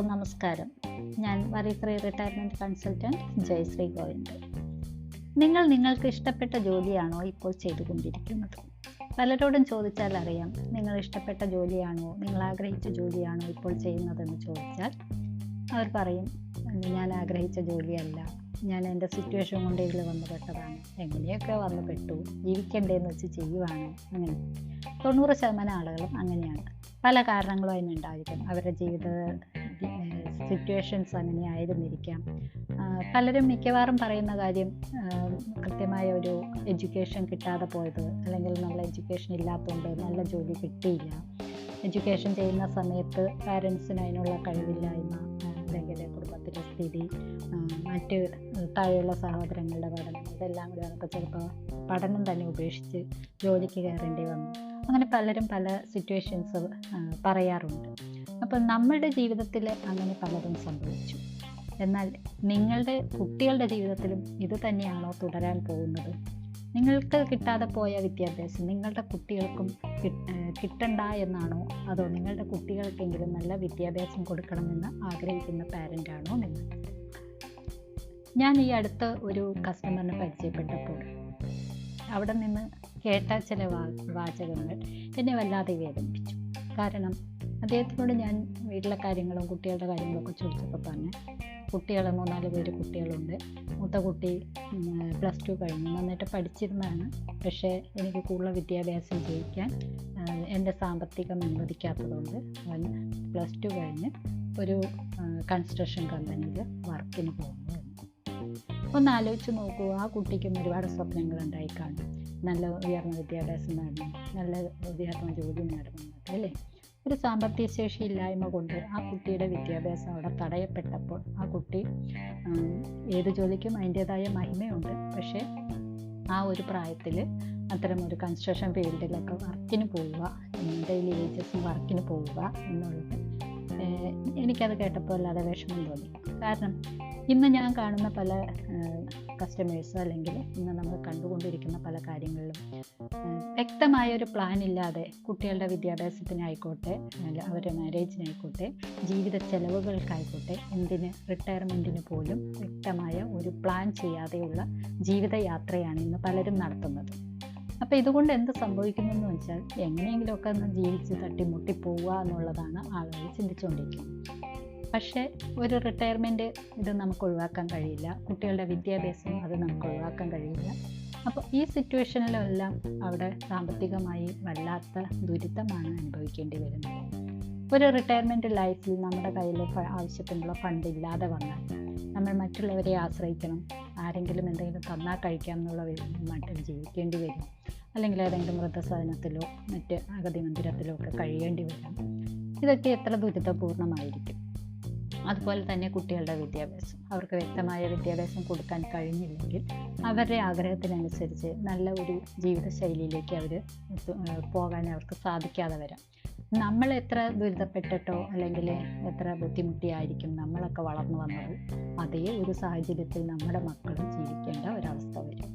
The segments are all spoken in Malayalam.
നമസ്കാരം. ഞാൻ വറി റിട്ടയർമെൻറ്റ് കൺസൾട്ടൻറ്റ് ജയശ്രീ ഗോവിന്ദ്. നിങ്ങൾക്ക് ഇഷ്ടപ്പെട്ട ജോലിയാണോ ഇപ്പോൾ ചെയ്തുകൊണ്ടിരിക്കുന്നത്? പലരോടും ചോദിച്ചാൽ അറിയാം, നിങ്ങൾ ഇഷ്ടപ്പെട്ട ജോലിയാണോ, നിങ്ങൾ ആഗ്രഹിച്ച ജോലിയാണോ ഇപ്പോൾ ചെയ്യുന്നതെന്ന് ചോദിച്ചാൽ അവർ പറയും, ഞാൻ ആഗ്രഹിച്ച ജോലിയല്ല, ഞാൻ എൻ്റെ സിറ്റുവേഷൻ കൊണ്ട് ഇതിൽ വന്നുപെട്ടതാണ്, എങ്ങനെയൊക്കെ വന്നുപെട്ടു, ജീവിക്കണ്ടേന്ന് വെച്ച് ചെയ്യുവാണ്. അങ്ങനെ 90% ആളുകളും അങ്ങനെയാണ്. പല കാരണങ്ങളും അതിനുണ്ടായിരിക്കും. അവരുടെ ജീവിത സിറ്റുവേഷൻസ് അങ്ങനെ ആയിരുന്നിരിക്കാം. പലരും മിക്കവാറും പറയുന്ന കാര്യം കൃത്യമായ ഒരു എഡ്യൂക്കേഷൻ കിട്ടാതെ പോയത്, അല്ലെങ്കിൽ നല്ല എഡ്യൂക്കേഷൻ ഇല്ലാത്തതുകൊണ്ട് നല്ല ജോലി കിട്ടിയില്ല, എഡ്യൂക്കേഷൻ ചെയ്യുന്ന സമയത്ത് പാരൻസിന് അതിനുള്ള കഴിവില്ലായ്മ, അല്ലെങ്കിൽ കുടുംബത്തിൻ്റെ സ്ഥിതി, മറ്റ് താഴെയുള്ള സഹോദരങ്ങളുടെ പഠനം, ഇതെല്ലാം കൂടി നമുക്ക് ചിലപ്പോൾ പഠനം തന്നെ ഉപേക്ഷിച്ച് ജോലിക്ക് കയറേണ്ടി വന്നു. അങ്ങനെ പലരും പല സിറ്റുവേഷൻസ് പറയാറുണ്ട്. അപ്പം നമ്മളുടെ ജീവിതത്തിൽ അങ്ങനെ പലതും സംഭവിച്ചു. എന്നാൽ നിങ്ങളുടെ കുട്ടികളുടെ ജീവിതത്തിലും ഇത് തന്നെയാണോ തുടരാൻ പോകുന്നത്? നിങ്ങൾക്ക് കിട്ടാതെ പോയ വിദ്യാഭ്യാസം നിങ്ങളുടെ കുട്ടികൾക്കും കിട്ടണ്ട എന്നാണോ, അതോ നിങ്ങളുടെ കുട്ടികൾക്കെങ്കിലും നല്ല വിദ്യാഭ്യാസം കൊടുക്കണമെന്ന് ആഗ്രഹിക്കുന്ന പാരൻ്റാണോ നിങ്ങൾ? ഞാൻ ഈ അടുത്ത് ഒരു കസ്റ്റമറിനെ പരിചയപ്പെട്ടപ്പോൾ അവിടെ നിന്ന് കേട്ട ചില വാചകങ്ങൾ എന്നെ വല്ലാതെ വേദനിപ്പിച്ചു. കാരണം അദ്ദേഹത്തിനോട് ഞാൻ വീട്ടിലെ കാര്യങ്ങളും കുട്ടികളുടെ കാര്യങ്ങളൊക്കെ ചോദിച്ചപ്പോൾ പറഞ്ഞു, കുട്ടികൾ 3-4 പേര് കുട്ടികളുണ്ട്. മൂത്ത കുട്ടി +2 കഴിഞ്ഞു, നന്നായിട്ട് പഠിച്ചിരുന്നതാണ്. പക്ഷേ എനിക്ക് കൂടുതൽ വിദ്യാഭ്യാസം ചെയ്യിക്കാൻ എൻ്റെ സാമ്പത്തികം അനുവദിക്കാത്തതുകൊണ്ട് അവൻ +2 കഴിഞ്ഞ് ഒരു കൺസ്ട്രക്ഷൻ കമ്പനിയിൽ വർക്കിന് പോകുന്നു. ഒന്ന് ആലോചിച്ച് നോക്കൂ, ആ കുട്ടിക്കും ഒരുപാട് സ്വപ്നങ്ങളുണ്ടായി കാണും. നല്ല ഉയർന്ന വിദ്യാഭ്യാസം നേടണം, നല്ല ഉയർന്ന ജോലി നേടണം, അല്ലേ? ഒരു സാമ്പത്തിക ശേഷി ഇല്ലായ്മ കൊണ്ട് ആ കുട്ടിയുടെ വിദ്യാഭ്യാസം അവിടെ തടയപ്പെട്ടപ്പോൾ ആ കുട്ടി ഏത് ജോലിക്കും അതിൻ്റേതായ മഹിമയുണ്ട്. പക്ഷേ ആ ഒരു പ്രായത്തിൽ അത്തരം ഒരു കൺസ്ട്രക്ഷൻ ഫീൽഡിലൊക്കെ വർക്കിന് പോവുക, ഡെയിലി വേജസിന് വർക്കിന് പോവുക എന്നുള്ളത് എനിക്കത് കേട്ടപ്പോൾ അല്ലാതെ വിഷമം തോന്നി. കാരണം ഇന്ന് ഞാൻ കാണുന്ന പല കസ്റ്റമേഴ്സ്, അല്ലെങ്കിൽ ഇന്ന് നമ്മൾ കണ്ടുകൊണ്ടിരിക്കുന്ന പല കാര്യങ്ങളിലും വ്യക്തമായൊരു പ്ലാൻ ഇല്ലാതെ കുട്ടികളുടെ വിദ്യാഭ്യാസത്തിനായിക്കോട്ടെ, അവരുടെ മാരേജിനായിക്കോട്ടെ, ജീവിത ചെലവുകൾക്കായിക്കോട്ടെ, എന്തിന് റിട്ടയർമെൻറ്റിന് പോലും വ്യക്തമായ ഒരു പ്ലാൻ ചെയ്യാതെയുള്ള ജീവിതയാത്രയാണ് ഇന്ന് പലരും നടത്തുന്നത്. അപ്പോൾ ഇതുകൊണ്ട് എന്ത് സംഭവിക്കുന്നതെന്ന് വെച്ചാൽ, എങ്ങനെയെങ്കിലുമൊക്കെ ഒന്ന് ജീവിച്ച് തട്ടിമുട്ടി പോവുക എന്നുള്ളതാണ് ആളുകൾ ചിന്തിച്ചുകൊണ്ടിരിക്കുന്നത്. പക്ഷേ ഒരു റിട്ടയർമെൻറ്റ് ഇത് നമുക്ക് ഒഴിവാക്കാൻ കഴിയില്ല, കുട്ടികളുടെ വിദ്യാഭ്യാസം അത് നമുക്ക് ഒഴിവാക്കാൻ കഴിയില്ല. അപ്പോൾ ഈ സിറ്റുവേഷനിലെല്ലാം അവിടെ സാമ്പത്തികമായി വല്ലാത്ത ദുരിതമാണ് അനുഭവിക്കേണ്ടി വരുന്നത്. ഒരു റിട്ടയർമെൻറ്റ് ലൈഫിൽ നമ്മുടെ കയ്യിൽ ആവശ്യത്തിനുള്ള ഫണ്ട് ഇല്ലാതെ വന്നാൽ നമ്മൾ മറ്റുള്ളവരെ ആശ്രയിക്കണം, ആരെങ്കിലും എന്തെങ്കിലും തന്നാൽ കഴിക്കാം എന്നുള്ള മട്ടിൽ ജീവിക്കേണ്ടി വരും, അല്ലെങ്കിൽ ഏതെങ്കിലും വൃദ്ധസദനത്തിലോ മറ്റ് അഗതി മന്ദിരത്തിലോ ഒക്കെ കഴിയേണ്ടി വരും. ഇതൊക്കെ എത്ര ദുരിതപൂർണമായിരിക്കും. അതുപോലെ തന്നെ കുട്ടികളുടെ വിദ്യാഭ്യാസം, അവർക്ക് വ്യക്തമായ വിദ്യാഭ്യാസം കൊടുക്കാൻ കഴിഞ്ഞില്ലെങ്കിൽ അവരുടെ ആഗ്രഹത്തിനനുസരിച്ച് നല്ല ഒരു ജീവിതശൈലിയിലേക്ക് അവർ പോകാൻ അവർക്ക് സാധിക്കാതെ വരാം. നമ്മൾ എത്ര ദുരിതപ്പെട്ടിട്ടോ അല്ലെങ്കിൽ എത്ര ബുദ്ധിമുട്ടിയായിരിക്കും നമ്മളൊക്കെ വളർന്നു വന്നത്, അതേ ഒരു സാഹചര്യത്തിൽ നമ്മുടെ മക്കളും ജീവിക്കേണ്ട ഒരവസ്ഥ വരും.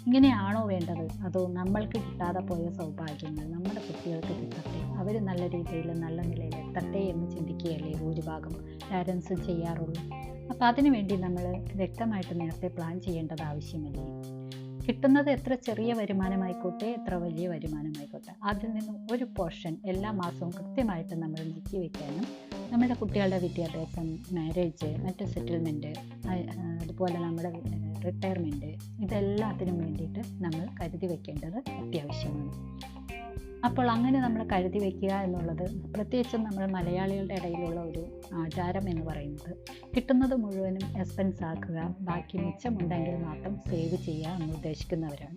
ഇങ്ങനെയാണോ വേണ്ടത്? അതോ നമ്മൾക്ക് കിട്ടാതെ പോയ സൗഭാഗ്യങ്ങൾ നമ്മുടെ കുട്ടികൾക്ക് കിട്ടട്ടെ, അവർ നല്ല രീതിയിൽ നല്ല നിലയിൽ എത്തട്ടെ എന്ന് ചിന്തിക്കുകയല്ലേ ഭൂരിഭാഗം പാരൻസ് ചെയ്യാറുള്ളൂ. അപ്പോൾ അതിനുവേണ്ടി നമ്മൾ വ്യക്തമായിട്ട് നേരത്തെ പ്ലാൻ ചെയ്യേണ്ടത് ആവശ്യമല്ലേ? കിട്ടുന്നത് എത്ര ചെറിയ വരുമാനമായിക്കോട്ടെ, എത്ര വലിയ വരുമാനമായിക്കോട്ടെ, അതിൽ നിന്ന് ഒരു പോർഷൻ എല്ലാ മാസവും കൃത്യമായിട്ട് നമ്മൾ നീക്കി വയ്ക്കാനും, നമ്മുടെ കുട്ടികളുടെ വിദ്യാഭ്യാസം, മാരേജ്, മറ്റ് സെറ്റിൽമെൻറ്റ്, അതുപോലെ നമ്മുടെ റിട്ടയർമെൻറ്റ്, ഇതെല്ലാത്തിനും വേണ്ടിയിട്ട് നമ്മൾ കരുതി വയ്ക്കേണ്ടത് അത്യാവശ്യമാണ്. അപ്പോൾ അങ്ങനെ നമ്മൾ കരുതി വയ്ക്കുക എന്നുള്ളത്, പ്രത്യേകിച്ചും നമ്മൾ മലയാളികളുടെ ഇടയിലുള്ള ഒരു ആചാരം എന്ന് പറയുന്നത്, കിട്ടുന്നത് മുഴുവനും എക്സ്പെൻസ് ആക്കുക, ബാക്കി മിച്ചമുണ്ടെങ്കിൽ മാത്രം സേവ് ചെയ്യുക എന്ന് ഉദ്ദേശിക്കുന്നവരാണ്.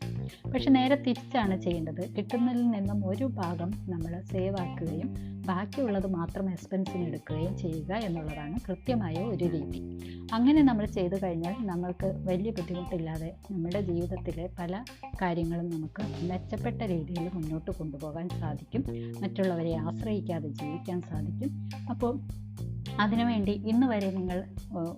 പക്ഷെ നേരെ തിരിച്ചാണ് ചെയ്യേണ്ടത്. കിട്ടുന്നതിൽ നിന്നും ഒരു ഭാഗം നമ്മൾ സേവ് ആക്കുകയും ബാക്കിയുള്ളത് മാത്രം എക്സ്പെൻസിന് എടുക്കുകയും ചെയ്യുക എന്നുള്ളതാണ് കൃത്യമായ ഒരു രീതി. അങ്ങനെ നമ്മൾ ചെയ്തു കഴിഞ്ഞാൽ നമ്മൾക്ക് വലിയ ബുദ്ധിമുട്ടില്ലാതെ നമ്മുടെ ജീവിതത്തിലെ പല കാര്യങ്ങളും നമുക്ക് മെച്ചപ്പെട്ട രീതിയിൽ മുന്നോട്ട് കൊണ്ടുപോകാൻ സാധിക്കും, മറ്റുള്ളവരെ ആശ്രയിക്കാതെ ജീവിക്കാൻ സാധിക്കും. അപ്പോൾ അതിനുവേണ്ടി ഇന്ന് വരെ നിങ്ങൾ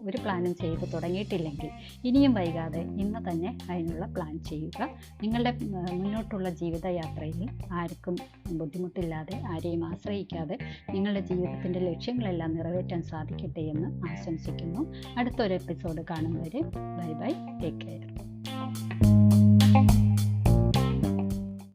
ഒരു പ്ലാനും ചെയ്ത് തുടങ്ങിയിട്ടില്ലെങ്കിൽ ഇനിയും വൈകാതെ ഇന്ന് തന്നെ അതിനുള്ള പ്ലാൻ ചെയ്യുക. നിങ്ങളുടെ മുന്നോട്ടുള്ള ജീവിതയാത്രയിൽ ആർക്കും ബുദ്ധിമുട്ടില്ലാതെ, ആരെയും ആശ്രയിക്കാതെ നിങ്ങളുടെ ജീവിതത്തിൻ്റെ ലക്ഷ്യങ്ങളെല്ലാം നിറവേറ്റാൻ സാധിക്കട്ടെ എന്ന് ആശംസിക്കുന്നു. അടുത്തൊരു എപ്പിസോഡ് കാണുന്നവരെ ബൈ ബൈ, ടേക്ക് കെയർ.